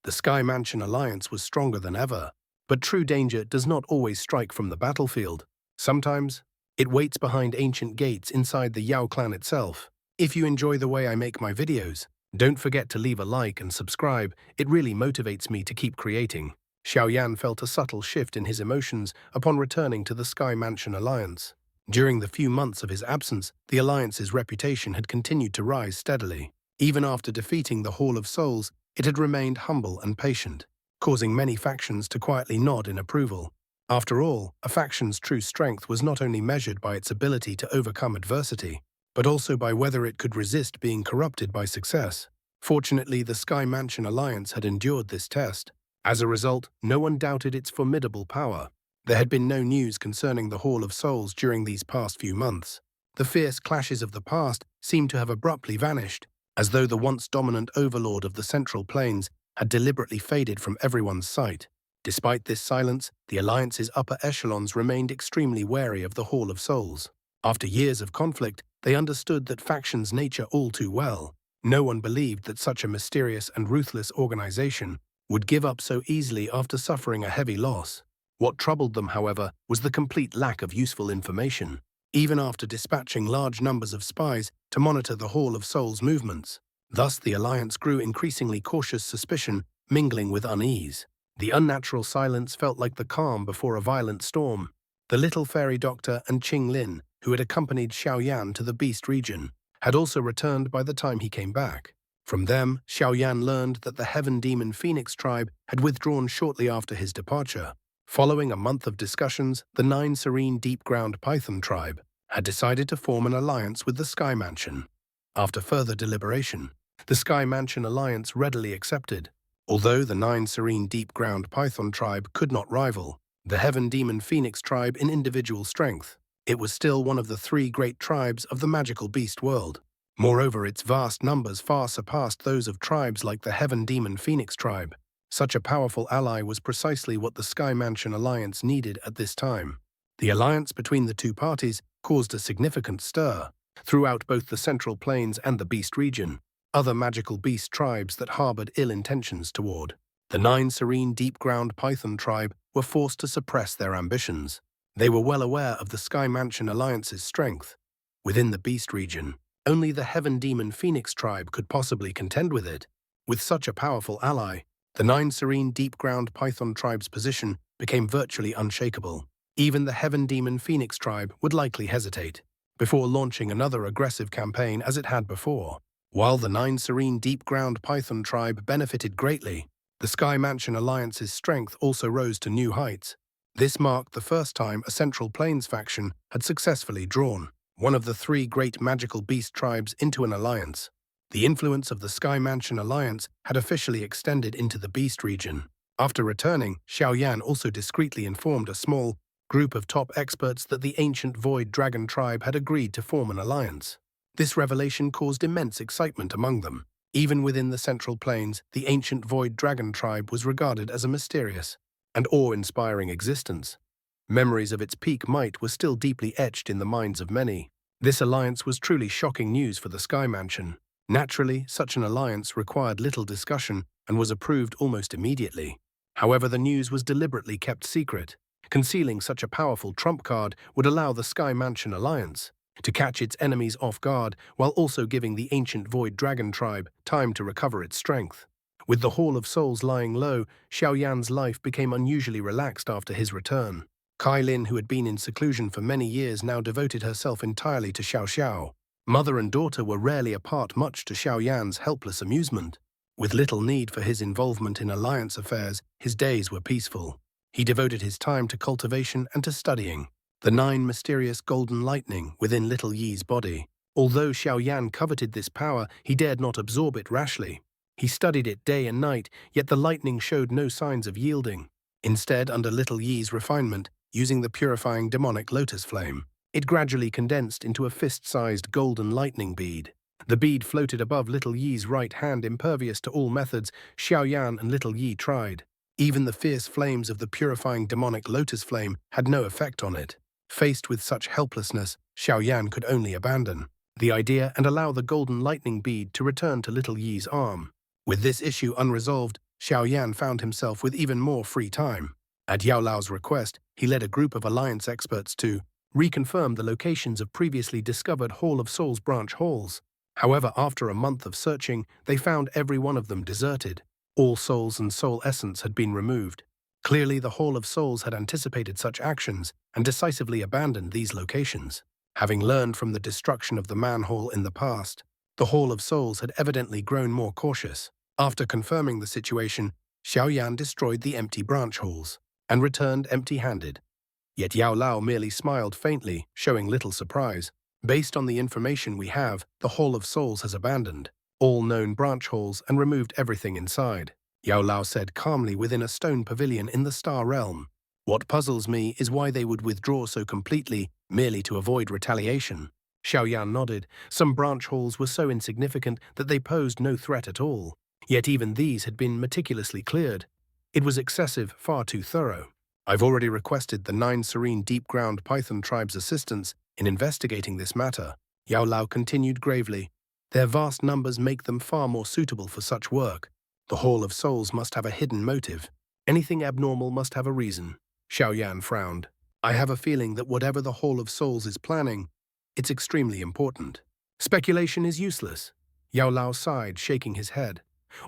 The Sky Mansion alliance was stronger than ever. But true danger does not always strike from the battlefield. Sometimes, it waits behind ancient gates inside the Xiao clan itself. If you enjoy the way I make my videos, don't forget to leave a like and subscribe. It really motivates me to keep creating. Xiaoyan felt a subtle shift in his emotions upon returning to the Sky Mansion alliance. During the few months of his absence, the alliance's reputation had continued to rise steadily. Even after defeating the Hall of Souls, it had remained humble and patient, causing many factions to quietly nod in approval. After all, a faction's true strength was not only measured by its ability to overcome adversity, but also by whether it could resist being corrupted by success. Fortunately, the Sky Mansion alliance had endured this test. As a result, no one doubted its formidable power. There had been no news concerning the Hall of Souls during these past few months. The fierce clashes of the past seemed to have abruptly vanished, as though the once dominant overlord of the Central Plains had deliberately faded from everyone's sight. Despite this silence, the alliance's upper echelons remained extremely wary of the Hall of Souls. After years of conflict, they understood that faction's nature all too well. No one believed that such a mysterious and ruthless organization would give up so easily after suffering a heavy loss. What troubled them, however, was the complete lack of useful information. Even after dispatching large numbers of spies to monitor the Hall of Souls' movements. Thus, the alliance grew increasingly cautious suspicion, mingling with unease. The unnatural silence felt like the calm before a violent storm. The little fairy doctor and Qing Lin, who had accompanied Xiaoyan to the Beast region, had also returned by the time he came back. From them, Xiaoyan learned that the Heaven Demon Phoenix tribe had withdrawn shortly after his departure. Following a month of discussions, the 9 Serene Deep-Ground Python tribe had decided to form an alliance with the Sky Mansion. After further deliberation, the Sky Mansion alliance readily accepted. Although the 9 Serene Deep-Ground Python tribe could not rival the Heaven Demon Phoenix tribe in individual strength, it was still one of the 3 great tribes of the magical beast world. Moreover, its vast numbers far surpassed those of tribes like the Heaven Demon Phoenix tribe. Such a powerful ally was precisely what the Sky Mansion alliance needed at this time. The alliance between the two parties caused a significant stir. Throughout both the Central Plains and the Beast region, other magical beast tribes that harbored ill intentions toward the 9 Serene Deep-Ground Python tribe were forced to suppress their ambitions. They were well aware of the Sky Mansion alliance's strength. Within the Beast region, only the Heaven Demon Phoenix tribe could possibly contend with it. With such a powerful ally, the 9 Serene Deep-Ground Python tribe's position became virtually unshakable. Even the Heaven Demon Phoenix tribe would likely hesitate before launching another aggressive campaign as it had before. While the 9 Serene Deep-Ground Python tribe benefited greatly, the Sky Mansion alliance's strength also rose to new heights. This marked the first time a Central Plains faction had successfully drawn one of the 3 great magical beast tribes into an alliance. The influence of the Sky Mansion alliance had officially extended into the Beast region. After returning, Xiaoyan also discreetly informed a small group of top experts that the ancient Void Dragon tribe had agreed to form an alliance. This revelation caused immense excitement among them. Even within the Central Plains, the ancient Void Dragon tribe was regarded as a mysterious and awe-inspiring existence. Memories of its peak might were still deeply etched in the minds of many. This alliance was truly shocking news for the Sky Mansion. Naturally, such an alliance required little discussion and was approved almost immediately. However, the news was deliberately kept secret. Concealing such a powerful trump card would allow the Sky Mansion alliance to catch its enemies off guard while also giving the ancient Void Dragon tribe time to recover its strength. With the Hall of Souls lying low, Xiaoyan's life became unusually relaxed after his return. Kai Lin, who had been in seclusion for many years, now devoted herself entirely to Xiao. Mother and daughter were rarely apart, much to Xiaoyan's helpless amusement. With little need for his involvement in alliance affairs, his days were peaceful. He devoted his time to cultivation and to studying the 9 mysterious golden lightning within Little Yi's body. Although Xiaoyan coveted this power, he dared not absorb it rashly. He studied it day and night, yet the lightning showed no signs of yielding. Instead, under Little Yi's refinement, using the purifying demonic lotus flame, it gradually condensed into a fist-sized golden lightning bead. The bead floated above Little Yi's right hand, impervious to all methods Xiaoyan and Little Yi tried. Even the fierce flames of the purifying demonic lotus flame had no effect on it. Faced with such helplessness, Xiaoyan could only abandon the idea and allow the golden lightning bead to return to Little Yi's arm. With this issue unresolved, Xiaoyan found himself with even more free time. At Yao Lao's request, he led a group of alliance experts to reconfirm the locations of previously discovered Hall of Souls branch halls. However, after a month of searching, they found every one of them deserted. All souls and soul essence had been removed. Clearly, the Hall of Souls had anticipated such actions and decisively abandoned these locations. Having learned from the destruction of the Man Hall in the past, the Hall of Souls had evidently grown more cautious. After confirming the situation, Xiaoyan destroyed the empty branch halls and returned empty-handed. Yet Yao Lao merely smiled faintly, showing little surprise. Based on the information we have, the Hall of Souls has abandoned all known branch halls and removed everything inside, Yao Lao said calmly within a stone pavilion in the Star Realm. What puzzles me is why they would withdraw so completely, merely to avoid retaliation. Xiaoyan nodded. Some branch halls were so insignificant that they posed no threat at all. Yet even these had been meticulously cleared. It was excessive, far too thorough. I've already requested the 9 serene deep-ground Python tribe's assistance in investigating this matter, Yao Lao continued gravely. Their vast numbers make them far more suitable for such work. The Hall of Souls must have a hidden motive. Anything abnormal must have a reason. Xiaoyan frowned. I have a feeling that whatever the Hall of Souls is planning, it's extremely important. Speculation is useless. Yao Lao sighed, shaking his head.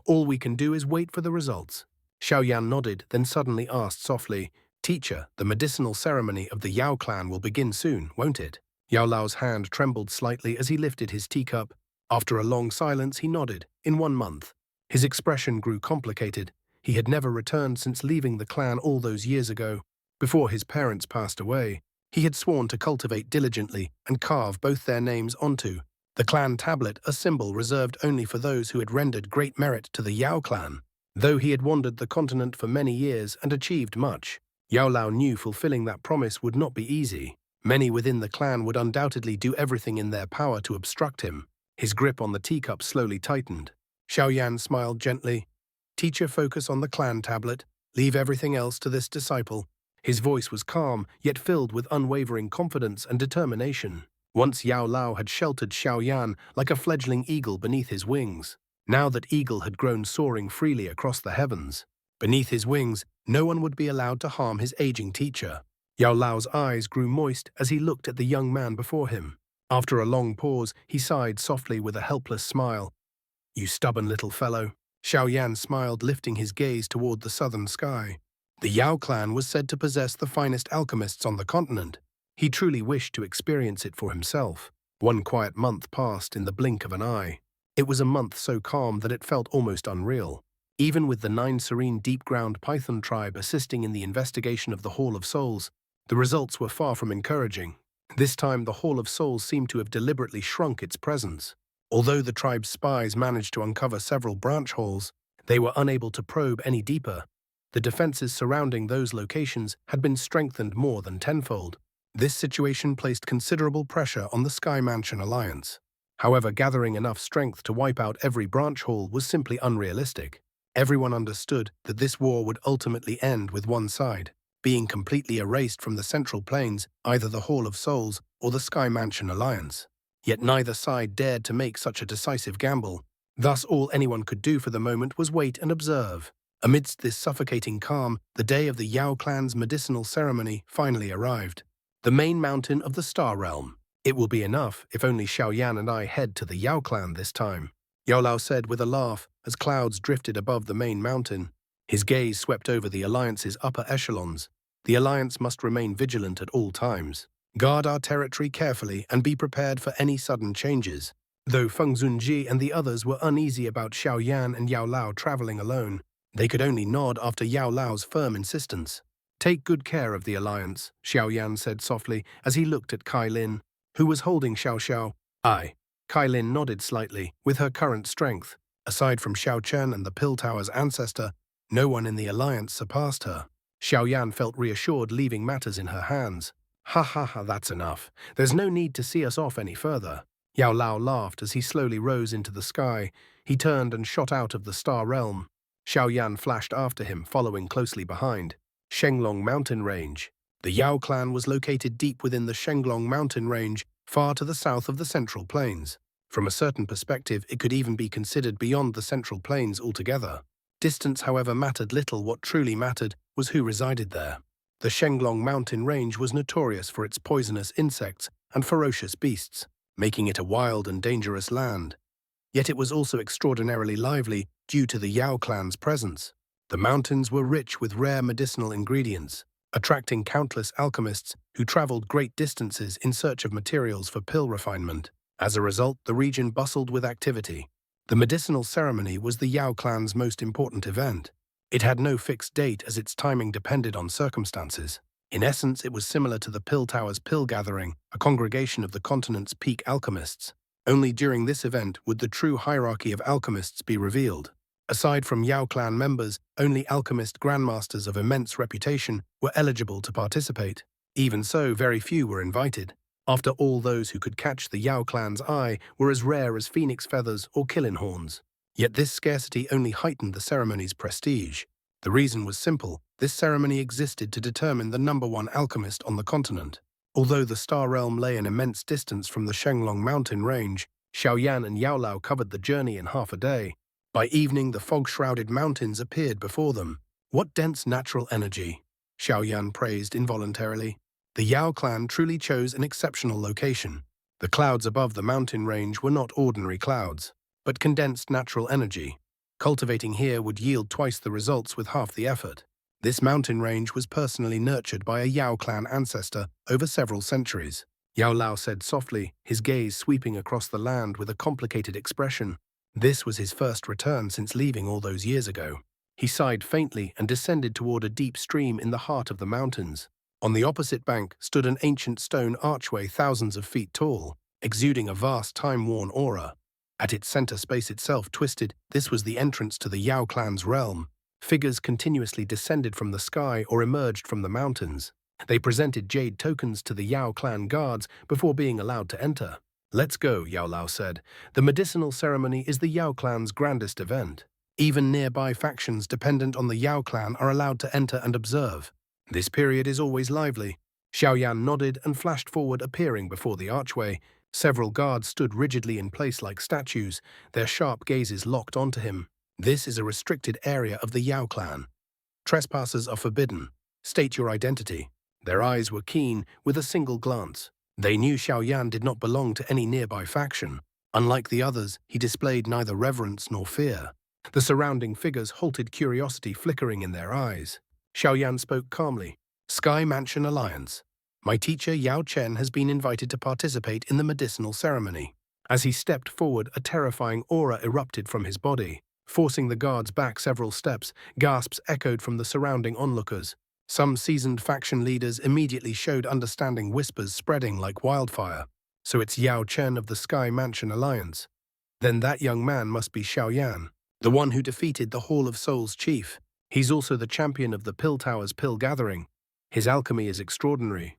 All we can do is wait for the results. Xiaoyan nodded, then suddenly asked softly, Teacher, the medicinal ceremony of the Yao clan will begin soon, won't it? Yao Lao's hand trembled slightly as he lifted his teacup. After a long silence, he nodded. In 1 month. His expression grew complicated. He had never returned since leaving the clan all those years ago. Before his parents passed away, he had sworn to cultivate diligently and carve both their names onto the clan tablet, a symbol reserved only for those who had rendered great merit to the Yao clan. Though he had wandered the continent for many years and achieved much, Yao Lao knew fulfilling that promise would not be easy. Many within the clan would undoubtedly do everything in their power to obstruct him. His grip on the teacup slowly tightened. Xiaoyan smiled gently. Teacher, focus on the clan tablet. Leave everything else to this disciple. His voice was calm, yet filled with unwavering confidence and determination. Once Yao Lao had sheltered Xiaoyan like a fledgling eagle beneath his wings. Now that eagle had grown soaring freely across the heavens. Beneath his wings, no one would be allowed to harm his aging teacher. Yao Lao's eyes grew moist as he looked at the young man before him. After a long pause, he sighed softly with a helpless smile. You stubborn little fellow. Xiaoyan smiled, lifting his gaze toward the southern sky. The Yao clan was said to possess the finest alchemists on the continent. He truly wished to experience it for himself. 1 quiet month passed in the blink of an eye. It was a month so calm that it felt almost unreal. Even with the 9 serene deep-ground Python tribe assisting in the investigation of the Hall of Souls, the results were far from encouraging. This time the Hall of Souls seemed to have deliberately shrunk its presence. Although the tribe's spies managed to uncover several branch halls, they were unable to probe any deeper. The defenses surrounding those locations had been strengthened more than tenfold. This situation placed considerable pressure on the Sky Mansion Alliance. However, gathering enough strength to wipe out every branch hall was simply unrealistic. Everyone understood that this war would ultimately end with one side being completely erased from the Central Plains, either the Hall of Souls or the Sky Mansion Alliance. Yet neither side dared to make such a decisive gamble. Thus all anyone could do for the moment was wait and observe. Amidst this suffocating calm, the day of the Yao clan's medicinal ceremony finally arrived. The main mountain of the Star Realm. It will be enough if only Xiaoyan and I head to the Yao clan this time, Yao Lao said with a laugh as clouds drifted above the main mountain. His gaze swept over the Alliance's upper echelons. The Alliance must remain vigilant at all times. Guard our territory carefully and be prepared for any sudden changes. Though Feng Zunji and the others were uneasy about Xiaoyan and Yao Lao traveling alone, they could only nod after Yao Lao's firm insistence. Take good care of the Alliance, Xiaoyan said softly as he looked at Kai Lin, who was holding Xiao. Aye. Kai Lin nodded slightly. With her current strength, aside from Xiao Chen and the Pill Tower's ancestor, no one in the Alliance surpassed her. Xiaoyan felt reassured, leaving matters in her hands. Ha, that's enough. There's no need to see us off any further. Yao Lao laughed as he slowly rose into the sky. He turned and shot out of the Star Realm. Xiaoyan flashed after him, following closely behind. Shenglong Mountain Range. The Yao clan was located deep within the Shenglong Mountain Range, far to the south of the Central Plains. From a certain perspective, it could even be considered beyond the Central Plains altogether. Distance, however, mattered little. What truly mattered was who resided there. The Shenglong mountain range was notorious for its poisonous insects and ferocious beasts, making it a wild and dangerous land. Yet it was also extraordinarily lively due to the Yao clan's presence. The mountains were rich with rare medicinal ingredients, attracting countless alchemists who traveled great distances in search of materials for pill refinement. As a result, the region bustled with activity. The medicinal ceremony was the Yao clan's most important event. It had no fixed date as its timing depended on circumstances. In essence, it was similar to the Pill Tower's Pill Gathering, a congregation of the continent's peak alchemists. Only during this event would the true hierarchy of alchemists be revealed. Aside from Yao clan members, only alchemist grandmasters of immense reputation were eligible to participate. Even so, very few were invited. After all, those who could catch the Yao clan's eye were as rare as phoenix feathers or killin horns. Yet this scarcity only heightened the ceremony's prestige. The reason was simple: this ceremony existed to determine the #1 alchemist on the continent. Although the Star Realm lay an immense distance from the Shenglong mountain range, Xiaoyan and Yaolao covered the journey in half a day. By evening, the fog-shrouded mountains appeared before them. What dense natural energy! Xiaoyan praised involuntarily. The Yao clan truly chose an exceptional location. The clouds above the mountain range were not ordinary clouds, but condensed natural energy. Cultivating here would yield twice the results with half the effort. This mountain range was personally nurtured by a Yao clan ancestor over several centuries. Yao Lao said softly, his gaze sweeping across the land with a complicated expression. This was his first return since leaving all those years ago. He sighed faintly and descended toward a deep stream in the heart of the mountains. On the opposite bank stood an ancient stone archway thousands of feet tall, exuding a vast time-worn aura. At its center, space itself twisted. This was the entrance to the Yao clan's realm. Figures continuously descended from the sky or emerged from the mountains. They presented jade tokens to the Yao clan guards before being allowed to enter. "Let's go," Yao Lao said. "The medicinal ceremony is the Yao clan's grandest event. Even nearby factions dependent on the Yao clan are allowed to enter and observe. This period is always lively." Xiaoyan nodded and flashed forward, appearing before the archway. Several guards stood rigidly in place like statues, their sharp gazes locked onto him. "This is a restricted area of the Yao clan. Trespassers are forbidden. State your identity." Their eyes were keen, with a single glance. They knew Xiaoyan did not belong to any nearby faction. Unlike the others, he displayed neither reverence nor fear. The surrounding figures halted, curiosity flickering in their eyes. Xiaoyan spoke calmly. "Sky Mansion Alliance. My teacher Yao Chen has been invited to participate in the medicinal ceremony." As he stepped forward, a terrifying aura erupted from his body, forcing the guards back several steps. Gasps echoed from the surrounding onlookers. Some seasoned faction leaders immediately showed understanding, whispers spreading like wildfire. "So it's Yao Chen of the Sky Mansion Alliance. Then that young man must be Xiaoyan, the one who defeated the Hall of Souls chief. He's also the champion of the Pill Tower's Pill Gathering. His alchemy is extraordinary.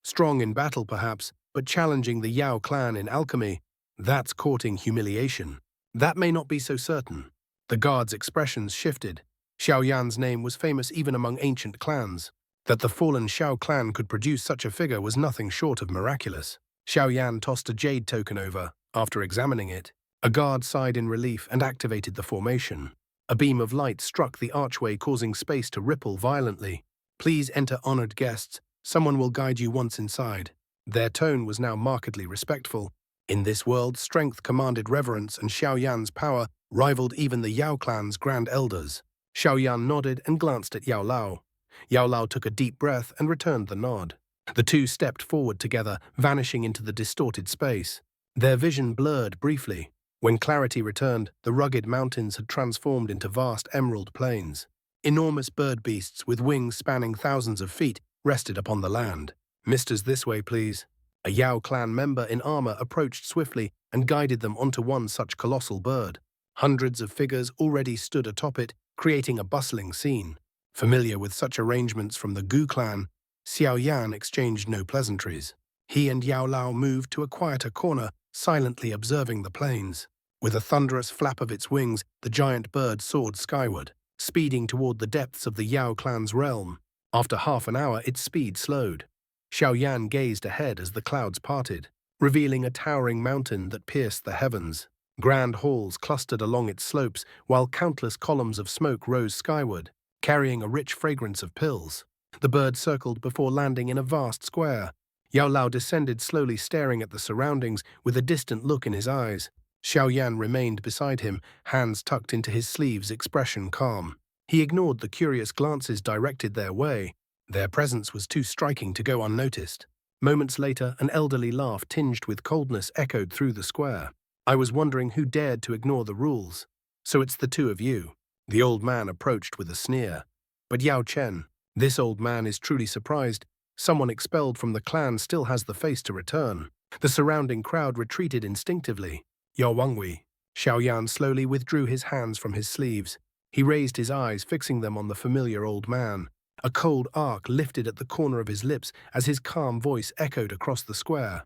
Strong in battle perhaps, but challenging the Yao clan in alchemy, that's courting humiliation." "That may not be so certain." The guards' expressions shifted. Xiaoyan's name was famous even among ancient clans. That the fallen Xiao clan could produce such a figure was nothing short of miraculous. Xiaoyan tossed a jade token over. After examining it, a guard sighed in relief and activated the formation. A beam of light struck the archway, causing space to ripple violently. "Please enter, honored guests. Someone will guide you once inside." Their tone was now markedly respectful. In this world, strength commanded reverence, and Xiaoyan's power rivaled even the Yao clan's grand elders. Xiaoyan nodded and glanced at Yao Lao. Yao Lao took a deep breath and returned the nod. The two stepped forward together, vanishing into the distorted space. Their vision blurred briefly. When clarity returned, the rugged mountains had transformed into vast emerald plains. Enormous bird beasts with wings spanning thousands of feet rested upon the land. "Misters, this way, please." A Yao clan member in armor approached swiftly and guided them onto one such colossal bird. Hundreds of figures already stood atop it, creating a bustling scene. Familiar with such arrangements from the Gu clan, Xiaoyan exchanged no pleasantries. He and Yao Lao moved to a quieter corner, silently observing the plains. With a thunderous flap of its wings, the giant bird soared skyward, speeding toward the depths of the Yao clan's realm. After half an hour, its speed slowed. Xiaoyan gazed ahead as the clouds parted, revealing a towering mountain that pierced the heavens. Grand halls clustered along its slopes, while countless columns of smoke rose skyward, carrying a rich fragrance of pills. The bird circled before landing in a vast square. Yao Lao descended slowly, staring at the surroundings with a distant look in his eyes. Xiao Yan remained beside him, hands tucked into his sleeves, expression calm. He ignored the curious glances directed their way. Their presence was too striking to go unnoticed. Moments later, an elderly laugh tinged with coldness echoed through the square. I was wondering who dared to ignore the rules. So it's the two of you. The old man approached with a sneer. But Yao Chen, this old man is truly surprised. Someone expelled from the clan still has the face to return. The surrounding crowd retreated instinctively. Yao Wangui. Xiao Yan slowly withdrew his hands from his sleeves. He raised his eyes, fixing them on the familiar old man. A cold arc lifted at the corner of his lips as his calm voice echoed across the square.